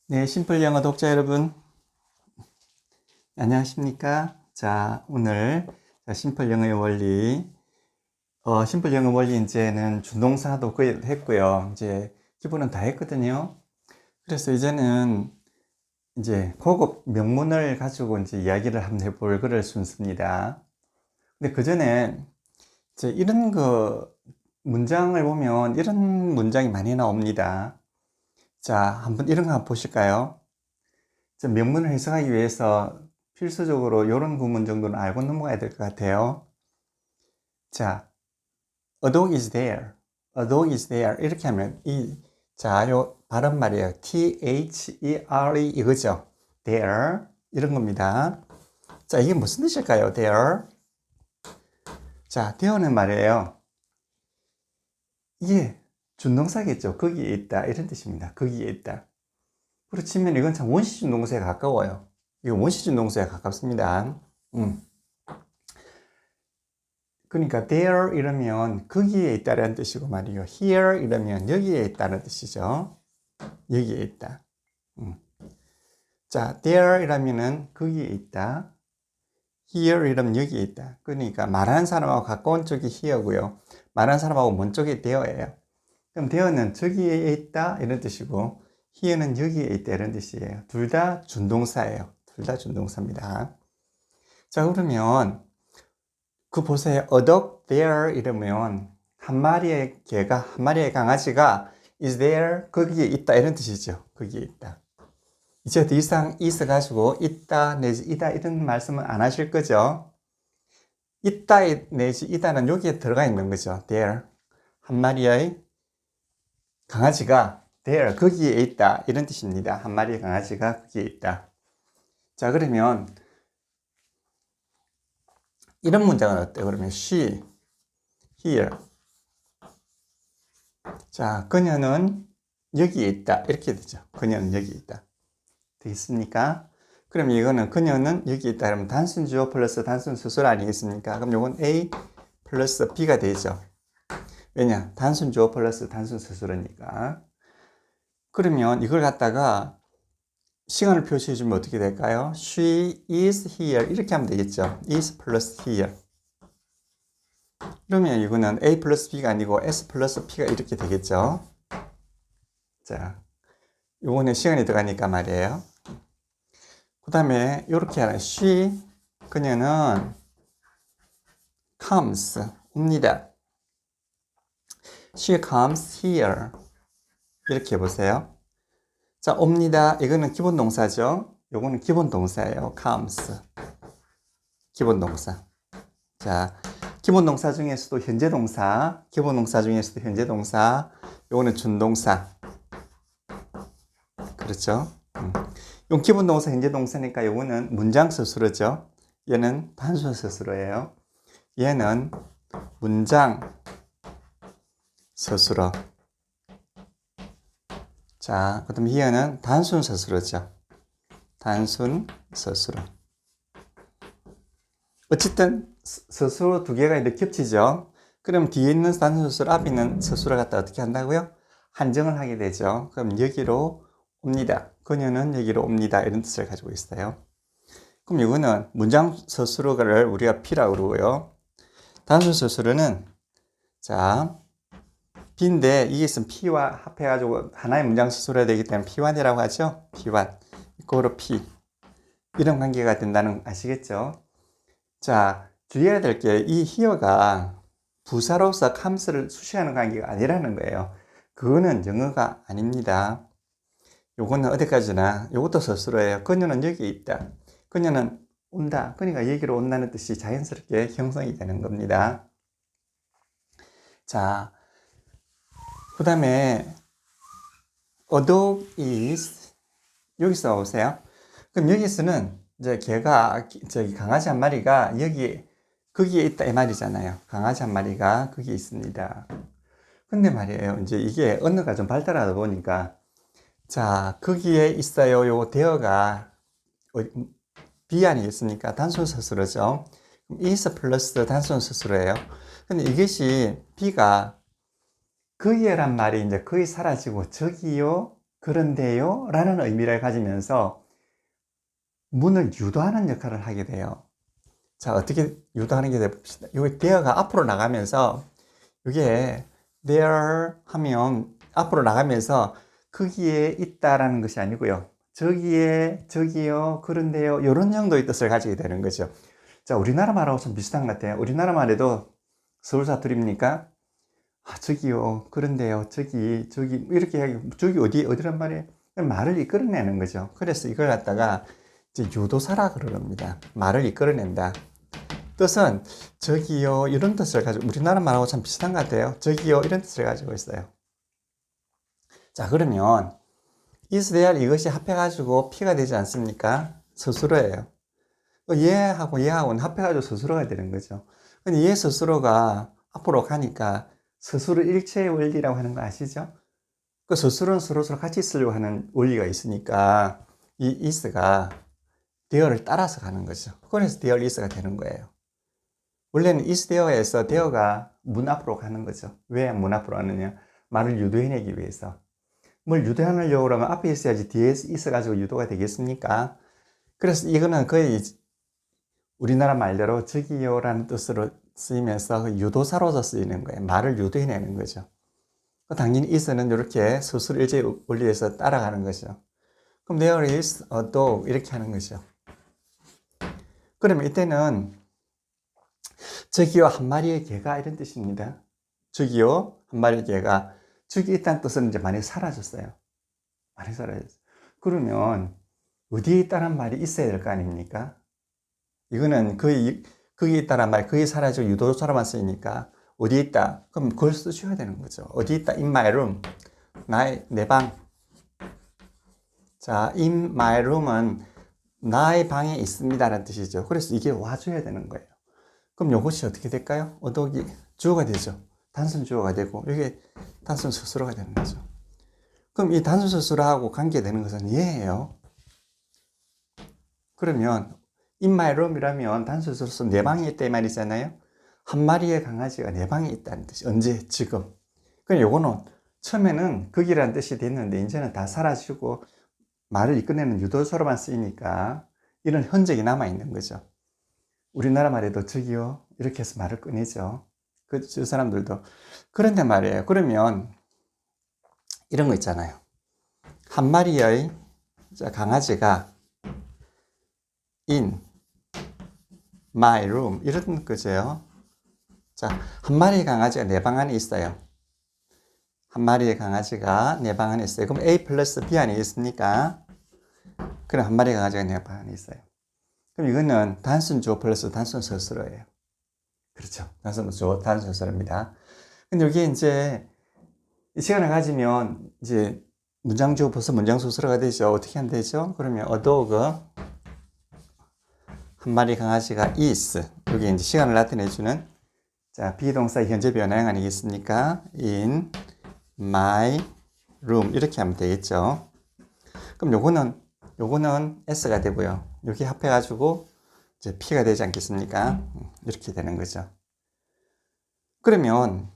네, 심플 영어 독자 여러분, 안녕하십니까? 자, 오늘 심플 영어의 원리, 심플 영어 원리 이제는 준동사도 거의 했고요. 이제 기본은 다 했거든요. 그래서 이제는 이제 고급 명문을 가지고 이제 이야기를 한번 해볼 그럴 순서입니다. 근데 그 전에 이제 이런 문장을 보면 이런 문장이 많이 나옵니다. 자, 한번 이런 거 한번 보실까요? 명문을 해석하기 위해서 필수적으로 이런 구문 정도는 알고 넘어가야 될 것 같아요. 자, a dog is there. a dog is there. 이렇게 하면 요 발음 말이에요. T-H-E-R-E 이거죠. there. 이런 겁니다. 자, 이게 무슨 뜻일까요? there. 자, there는 말이에요. 이게 준동사겠죠. 거기에 있다. 이런 뜻입니다. 거기에 있다. 그렇지만 이건 참 원시준동사에 가까워요. 이거 원시준동사에 가깝습니다. 그러니까 there 이러면 거기에 있다라는 뜻이고 말이요. here 이러면 여기에 있다는 뜻이죠. 여기에 있다. 자, there 이라면은 거기에 있다. here 이러면 여기에 있다. 그러니까 말하는 사람하고 가까운 쪽이 here고요. 말하는 사람하고 먼 쪽이 there예요. 그럼 there는 저기에 있다 이런 뜻이고 here는 여기에 있다 이런 뜻이에요. 둘 다 준동사예요. 둘 다 준동사입니다. 자, 그러면 보세요. A dog there 이러면 한 마리의 개가, 한 마리의 강아지가 is there, 거기에 있다 이런 뜻이죠. 거기에 있다. 이제 더 이상 is 가지고 있다 내지 이다 이런 말씀은 안 하실 거죠. 있다 내지 이다는 여기에 들어가 있는 거죠. there. 한 마리의 강아지가 there, 거기에 있다 이런 뜻입니다. 한 마리의 강아지가 거기에 있다. 자, 그러면 이런 문장은 어때요? 그러면 she, here. 자, 그녀는 여기에 있다. 이렇게 되죠. 그녀는 여기 있다. 되겠습니까? 그럼 이거는 그녀는 여기 있다. 그러면 단순 주어 플러스 단순 수술 아니겠습니까? 그럼 이건 A 플러스 B가 되죠. 왜냐? 단순 주어 플러스 단순 수술이니까. 그러면 이걸 갖다가 시간을 표시해 주면 어떻게 될까요? She is here. 이렇게 하면 되겠죠. is 플러스 here. 그러면 이거는 A 플러스 B가 아니고 S 플러스 P가 이렇게 되겠죠. 자, 요거는 시간이 들어가니까 말이에요. 그 다음에 이렇게 하는 she, 그녀는 comes, 옵니다. she comes here. 이렇게 해보세요. 자, 옵니다. 이거는 기본 동사죠. 요거는 기본 동사예요. comes. 기본 동사. 자, 기본 동사 중에서도 현재 동사, 기본 동사 중에서도 현재 동사, 요거는 준동사. 그렇죠? 용 기본 동사, 현재 동사니까 요거는 문장 스스로죠. 얘는 단순 스스로예요. 얘는 문장 스스로. 자, 그 다음에 here는 단순 스스로죠. 단순 스스로. 어쨌든 스스로 두 개가 이렇게 겹치죠. 그럼 뒤에 있는 단순 스스로, 앞에 있는 스스로 갖다 어떻게 한다고요? 한정을 하게 되죠. 그럼 여기로 옵니다. 그녀는 여기로 옵니다. 이런 뜻을 가지고 있어요. 그럼 이거는 문장 스스로를 우리가 P라고 그러고요. 단순 스스로는 자, B인데 이게 있으면 P와 합해가지고 하나의 문장 스스로야 되기 때문에 P1이라고 하죠. P1. 이거로 P. 이런 관계가 된다는 거 아시겠죠? 자, 주의해야 될 게 이 here가 부사로서 comes를 수식하는 관계가 아니라는 거예요. 그거는 영어가 아닙니다. 요거는 어디까지나 요것도 스스로예요. 그녀는 여기 있다. 그녀는 온다. 그러니까 여기로 온다는 뜻이 자연스럽게 형성이 되는 겁니다. 자, 그 다음에 a dog is 여기서 오세요. 그럼 여기서는 이제 걔가 강아지 한 마리가 거기에 있다 이 말이잖아요. 강아지 한 마리가 거기에 있습니다. 근데 말이에요. 이제 이게 언어가 좀 발달하다 보니까 자, 거기에 있어요. 요 대어가 B 아니겠습니까? 단순 스스로죠. is 플러스 단순 스스로예요. 근데 이것이 B가 거기에란 말이 이제 거의 사라지고 저기요, 그런데요 라는 의미를 가지면서 문을 유도하는 역할을 하게 돼요. 자, 어떻게 유도하는 게 봅시다. 여기 there가 앞으로 나가면서 이게 there 하면 앞으로 나가면서 거기에 있다라는 것이 아니고요. 저기에, 저기요, 그런데요, 이런 정도의 뜻을 가지게 되는 거죠. 자, 우리나라 말하고 좀 비슷한 것 같아요. 우리나라 말에도 서울 사투리입니까? 아, 저기요, 그런데요, 저기, 이렇게 하기, 저기 어디란 말이에요? 말을 이끌어내는 거죠. 그래서 이걸 갖다가 이제 유도사라 그럽니다. 말을 이끌어낸다. 뜻은 저기요, 이런 뜻을 가지고, 우리나라 말하고 참 비슷한 것 같아요. 저기요, 이런 뜻을 가지고 있어요. 자, 그러면 is there 이것이 합해가지고 P가 되지 않습니까? 스스로예요. 얘하고는 합해가지고 스스로가 되는 거죠. 근데 얘 스스로가 앞으로 가니까 스스로 일체의 원리라고 하는 거 아시죠? 그 스스로는 서로 같이 쓰려고 하는 원리가 있으니까 이 is가 there를 따라서 가는 거죠. 그래서 there is가 되는 거예요. 원래는 is there에서 there가 문 앞으로 가는 거죠. 왜 문 앞으로 가느냐? 말을 유도해내기 위해서. 뭘 유도하려고 그러면 앞에 있어야지 뒤에 있어가지고 유도가 되겠습니까? 그래서 이거는 거의 우리나라 말대로 저기요라는 뜻으로 쓰이면서 유도사로서 쓰이는 거예요. 말을 유도해내는 거죠. 당연히 is는 이렇게 스스로 일제 원리에서 따라가는 거죠. 그럼 there is a dog 이렇게 하는 거죠. 그러면 이때는 저기요 한 마리의 개가 이런 뜻입니다. 저기요 한 마리의 개가 저기 있다는 뜻은 이제 많이 사라졌어요. 많이 사라졌어요. 그러면 어디에 있다는 말이 있어야 될 거 아닙니까? 이거는 거의 거기에 있다는 말, 거기 사라지고 유도사로만 쓰이니까 어디에 있다? 그럼 그걸 쓰셔야 되는 거죠. 어디에 있다? In my room. 내 방. 자, in my room은 나의 방에 있습니다라는 뜻이죠. 그래서 이게 와줘야 되는 거예요. 그럼 이것이 어떻게 될까요? 어독이 주어가 되죠. 단순 주어가 되고 이게 단순 스스로가 되는 거죠. 그럼 이 단순 스스로하고 관계되는 것은 얘예요. 그러면 in my room이라면 단순 스스로 내 방에 있다 이 말이잖아요. 한 마리의 강아지가 내 방에 있다는 뜻이 언제? 지금. 그럼 요거는 처음에는 거기라는 뜻이 됐는데 이제는 다 사라지고 말을 이끌어내는 유도서로만 쓰이니까 이런 흔적이 남아있는 거죠. 우리나라 말에도 저기요 이렇게 해서 말을 꺼내죠. 그 사람들도. 그런데 말이에요. 그러면 이런 거 있잖아요. 한 마리의 강아지가 in my room 이런 거죠. 자, 한 마리의 강아지가 내 방 안에 있어요. 한 마리의 강아지가 내 방 안에 있어요. 그럼 A 플러스 B 안에 있습니까? 그럼 한 마리의 강아지가 내 방 안에 있어요. 그럼 이거는 단순 주어 플러스 단순 서술어예요. 그렇죠. 단순 주어, 단순 서술어입니다. 근데 여기 이제 이 시간을 가지면 이제 문장 주어 플러스 문장 서술어가 되죠. 어떻게 하면 되죠? 그러면 a dog 한 마리 강아지가 is 여기 이제 시간을 나타내주는 자 비동사 현재 변화형 아니겠습니까? in my room 이렇게 하면 되겠죠. 그럼 요거는 s가 되고요. 여기 합해가지고 이제 p가 되지 않겠습니까? 이렇게 되는 거죠. 그러면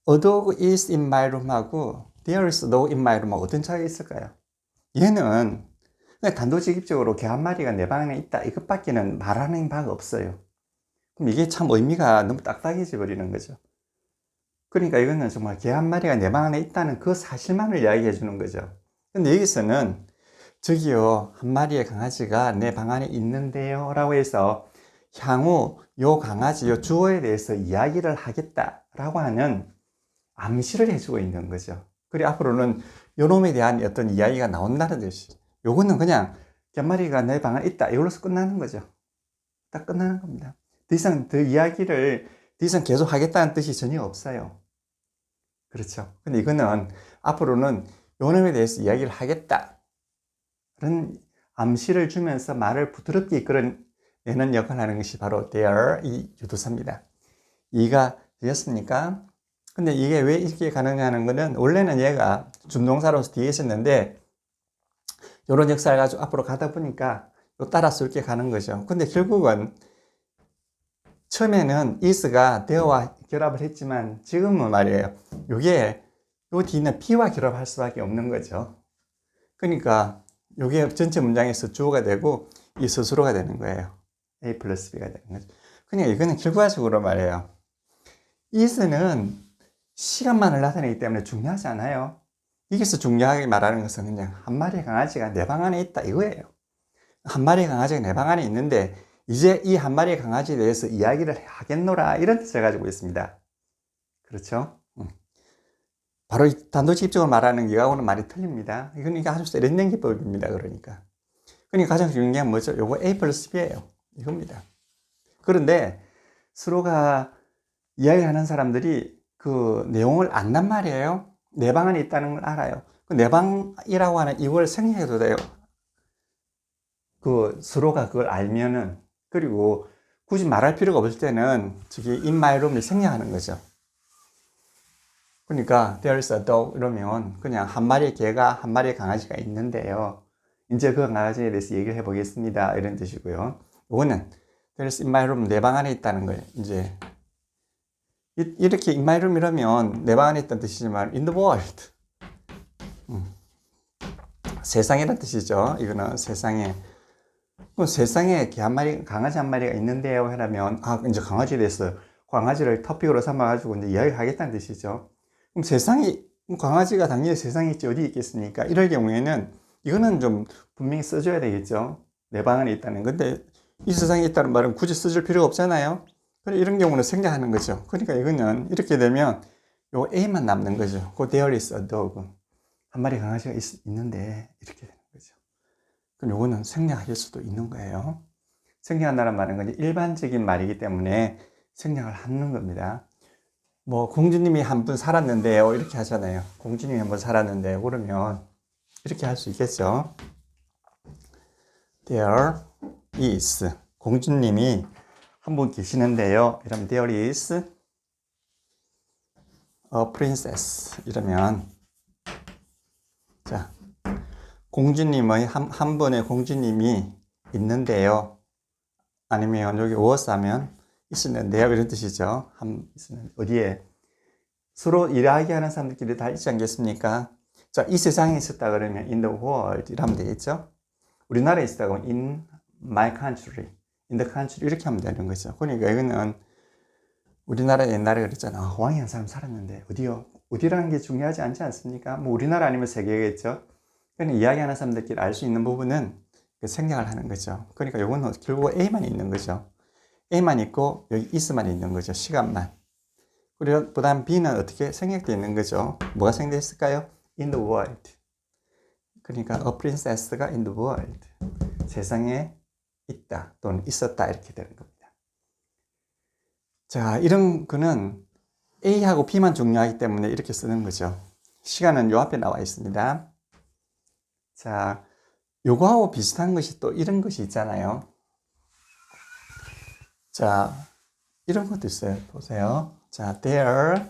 a dog is in my room 하고 there is a dog in my room 하고 어떤 차이가 있을까요? 얘는 그냥 단도직입적으로 개 한 마리가 내 방에 있다 이것밖에는 말하는 바가 없어요. 그럼 이게 참 의미가 너무 딱딱해져 버리는 거죠. 그러니까 이거는 정말 개 한 마리가 내 방 안에 있다는 그 사실만을 이야기해 주는 거죠. 근데 여기서는 저기요 한 마리의 강아지가 내 방 안에 있는데요 라고 해서 향후 요 강아지 요 주어에 대해서 이야기를 하겠다라고 하는 암시를 해주고 있는 거죠. 그리고 앞으로는 요 놈에 대한 어떤 이야기가 나온다는 뜻이 요거는 그냥 개 한 마리가 내 방 안에 있다 이걸로서 끝나는 거죠. 딱 끝나는 겁니다. 더 이상 더 이야기를 더 이상 계속 하겠다는 뜻이 전혀 없어요. 그렇죠. 근데 이거는 앞으로는 요 놈에 대해서 이야기를 하겠다 라는 암시를 주면서 말을 부드럽게 이끌어내는 역할을 하는 것이 바로 there 이 유도사입니다. 이해가 되셨습니까? 근데 이게 왜 이렇게 가능하는 거는 원래는 얘가 준동사로서 뒤에 있었는데 이런 역사를 가지고 앞으로 가다 보니까 따라서 이렇게 가는 거죠. 근데 결국은 처음에는 is가 there와 결합을 했지만 지금은 말이에요. 이게 요 뒤는 P와 결합할 수밖에 없는 거죠. 그러니까 요게 전체 문장에서 주어가 되고 이 스스로가 되는 거예요. A 플러스 B가 되는 거죠. 그러니까 이거는 결과적으로 말해요. is는 시간만을 나타내기 때문에 중요하지 않아요. 여기서 중요하게 말하는 것은 그냥 한 마리의 강아지가 내 방 안에 있다 이거예요. 한 마리의 강아지가 내 방 안에 있는데 이제 이 한 마리의 강아지에 대해서 이야기를 하겠노라 이런 뜻을 가지고 있습니다. 그렇죠? 바로 단도직입적으로 말하는 이하고는 말이 틀립니다. 이건 아주 세련된 기법입니다. 그러니까 가장 중요한 게 뭐죠? 요거 A 플러스 B예요. 이겁니다. 그런데 서로가 이야기하는 사람들이 그 내용을 안단 말이에요. 내 방 안에 있다는 걸 알아요. 그 내 방이라고 하는 이걸 생략해도 돼요. 그 서로가 그걸 알면은, 그리고 굳이 말할 필요가 없을 때는 저기 in my room을 생략하는 거죠. 그러니까 there's a dog 이러면 그냥 한 마리의 개가 한 마리의 강아지가 있는데요. 이제 그 강아지에 대해서 얘기를 해보겠습니다. 이런 뜻이고요. 이거는 there's in my room 내 방 안에 있다는 거예요. 이제 이렇게 in my room 이러면 내 방 안에 있다는 뜻이지만 in the world 세상이라는 뜻이죠. 이거는 세상에. 그럼 세상에 개 한 마리, 강아지 한 마리가 있는데요. 하면 이제 강아지에 대해서 강아지를 토픽으로 삼아가지고 이제 이야기를 하겠다는 뜻이죠. 그럼 세상이, 강아지가 당연히 세상에 있지 어디 있겠습니까? 이럴 경우에는 이거는 좀 분명히 써줘야 되겠죠. 내 방 안에 있다는. 근데 이 세상에 있다는 말은 굳이 써줄 필요가 없잖아요. 이런 경우는 생략하는 거죠. 그러니까 이거는 이렇게 되면 요 A만 남는 거죠. 그 there is a dog. 한 마리 강아지가 있는데 이렇게 되는 거죠. 그럼 요거는 생략할 수도 있는 거예요. 생략한다는 말은 그냥 일반적인 말이기 때문에 생략을 하는 겁니다. 뭐 공주님이 한 분 살았는데요 이렇게 하잖아요. 공주님이 한 분 살았는데 그러면 이렇게 할 수 있겠죠. There is 공주님이 한 분 계시는데요. 이러면 there is a princess 이러면 자 공주님의 한 분의 공주님이 있는데요. 아니면 여기 was 하면 있었는데요 이런 뜻이죠. 어디에 서로 이야기하는 사람들끼리 다 있지 않겠습니까? 자, 이 세상에 있었다 그러면 in the world 이라면 되겠죠. 우리나라에 있었다 그러면 in my country, in the country 이렇게 하면 되는 거죠. 그러니까 이거는 우리나라 옛날에 그랬잖아. 왕이 한 사람 살았는데 어디요? 어디라는 게 중요하지 않지 않습니까? 뭐 우리나라 아니면 세계겠죠. 그러니까 이야기하는 사람들끼리 알 수 있는 부분은 생략을 하는 거죠. 그러니까 이거는 결국 A만 있는 거죠. A만 있고 여기 is만 있는 거죠. 시간만. 그리고 그 다음 B는 어떻게 생략되어 있는 거죠. 뭐가 생략되어 있을까요? in the world. 그러니까 a princess가 in the world. 세상에 있다 또는 있었다 이렇게 되는 겁니다. 자, 이런 거는 A하고 B만 중요하기 때문에 이렇게 쓰는 거죠. 시간은 요 앞에 나와 있습니다. 자, 요거하고 비슷한 것이 또 이런 것이 있잖아요. 자, 이런 것도 있어요. 보세요. 자, there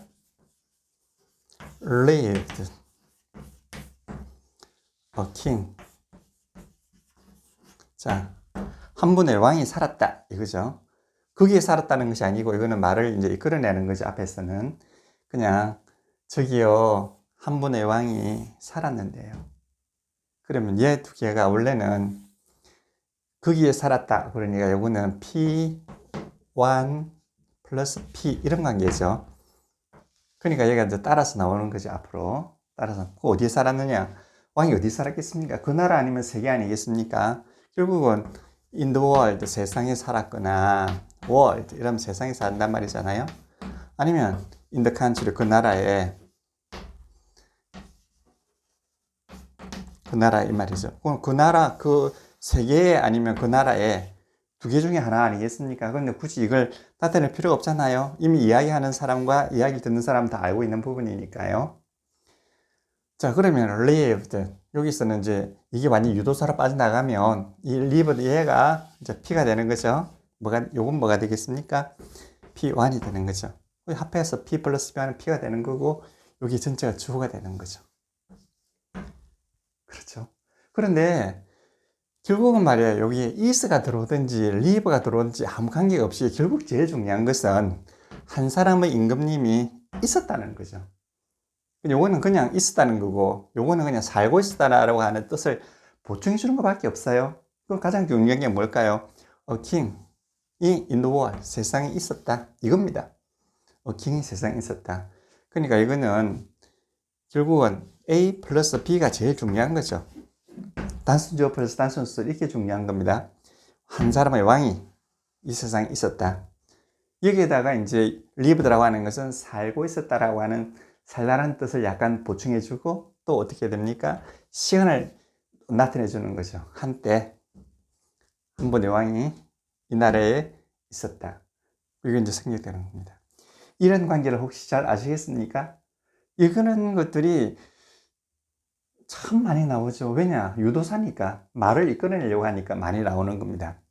lived a king. 자, 한 분의 왕이 살았다. 이거죠. 거기에 살았다는 것이 아니고, 이거는 말을 이제 이끌어내는 거죠. 앞에서는. 그냥, 저기요, 한 분의 왕이 살았는데요. 그러면 얘 두 개가 원래는 거기에 살았다. 그러니까 요거는 P1 플러스 P 이런 관계죠. 그러니까 얘가 이제 따라서 나오는 거죠. 앞으로. 따라서. 어디에 살았느냐? 왕이 어디 살았겠습니까? 그 나라 아니면 세계 아니겠습니까? 결국은 in the world, 세상에 살았거나 world, 이러면 세상에 산단 말이잖아요. 아니면 in the country, 그 나라에 이 말이죠. 그 나라, 그 세계에 아니면 그 나라에 두 개 중에 하나 아니겠습니까? 근데 굳이 이걸 나타낼 필요가 없잖아요. 이미 이야기하는 사람과 이야기 듣는 사람 다 알고 있는 부분이니까요. 자, 그러면 lived. 여기서는 이제 이게 완전 유도사로 빠져나가면 이 lived 얘가 이제 P가 되는 거죠. 요건 뭐가 되겠습니까? P1이 되는 거죠. 합해서 P 플러스 P는 P가 되는 거고, 여기 전체가 주어가 되는 거죠. 그렇죠. 그런데 결국은 말이에요. 여기에 is가 들어오든지 live가 들어오든지 아무 관계가 없이 결국 제일 중요한 것은 한 사람의 임금님이 있었다는 거죠. 요거는 그냥 있었다는 거고, 요거는 그냥 살고 있었다라고 하는 뜻을 보충해 주는 것밖에 없어요. 그럼 가장 중요한 게 뭘까요? A king이 in the world, 세상에 있었다. 이겁니다. A king이 세상에 있었다. 그러니까 이거는 결국은 A 플러스 B가 제일 중요한 거죠. 단순주어 플러스 단순수 이렇게 중요한 겁니다. 한 사람의 왕이 이 세상에 있었다. 여기에다가 이제 lived라고 하는 것은 살고 있었다라고 하는 살다라는 뜻을 약간 보충해주고 또 어떻게 됩니까? 시간을 나타내 주는 거죠. 한때 한 분의 왕이 이 나라에 있었다. 이게 이제 생략되는 겁니다. 이런 관계를 혹시 잘 아시겠습니까? 이거는 것들이 참 많이 나오죠. 왜냐? 유도사니까 말을 이끌어내려고 하니까 많이 나오는 겁니다.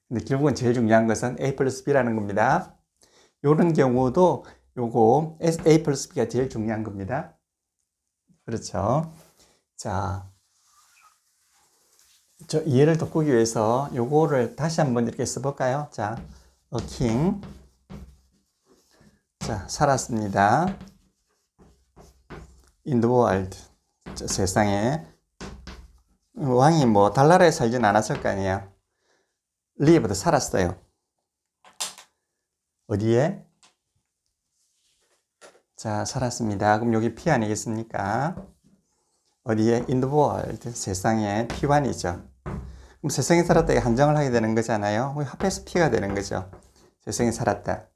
근데 결국은 제일 중요한 것은 A 플러스 B라는 겁니다. 이런 경우도 요거 A 플러스 B가 제일 중요한 겁니다. 그렇죠. 자, 저 이해를 돋구기 위해서 요거를 다시 한번 이렇게 써볼까요? 자, a king. 자, 살았습니다. in the world. 자, 세상에. 왕이 뭐 달나라에 살진 않았을 거 아니에요. lived 살았어요. 어디에? 자, 살았습니다. 그럼 여기 P 아니겠습니까? 어디에? in the world. 세상에 P1이죠. 그럼 세상에 살았다에 한정을 하게 되는 거잖아요. 합해서 P가 되는 거죠. 세상에 살았다.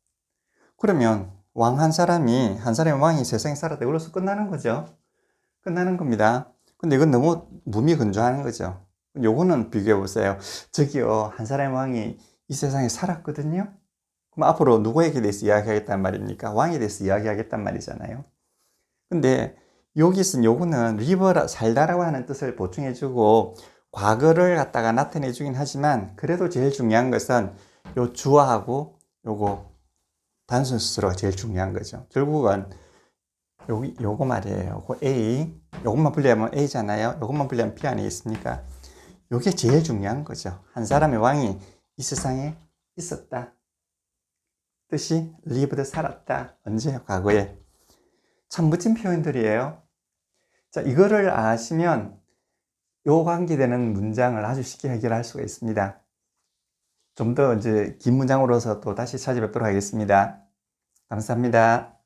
그러면 왕 한 사람이, 한 사람의 왕이 세상에 살았다. 이걸로서 끝나는 거죠. 끝나는 겁니다. 근데 이건 너무 무미건조하는 거죠. 요거는 비교해 보세요. 저기요, 한 사람의 왕이 이 세상에 살았거든요. 그럼 앞으로 누구에게 대해서 이야기하겠단 말입니까? 왕에 대해서 이야기하겠단 말이잖아요. 근데 여기 쓴 요거는 리버라 살다라고 하는 뜻을 보충해주고 과거를 갖다가 나타내주긴 하지만 그래도 제일 중요한 것은 요 주어하고 요거 단순 수수료가 제일 중요한 거죠. 결국은 요거 말이에요. 요거 A, 요것만 분리하면 A잖아요. 요것만 분리하면 B 아니겠습니까? 요게 제일 중요한 거죠. 한 사람의 왕이 이 세상에 있었다. 뜻이 lived 살았다. 언제? 과거에. 참 멋진 표현들이에요. 자, 이거를 아시면 요 관계되는 문장을 아주 쉽게 해결할 수가 있습니다. 좀 더 이제 긴 문장으로서 또 다시 찾아뵙도록 하겠습니다. 감사합니다.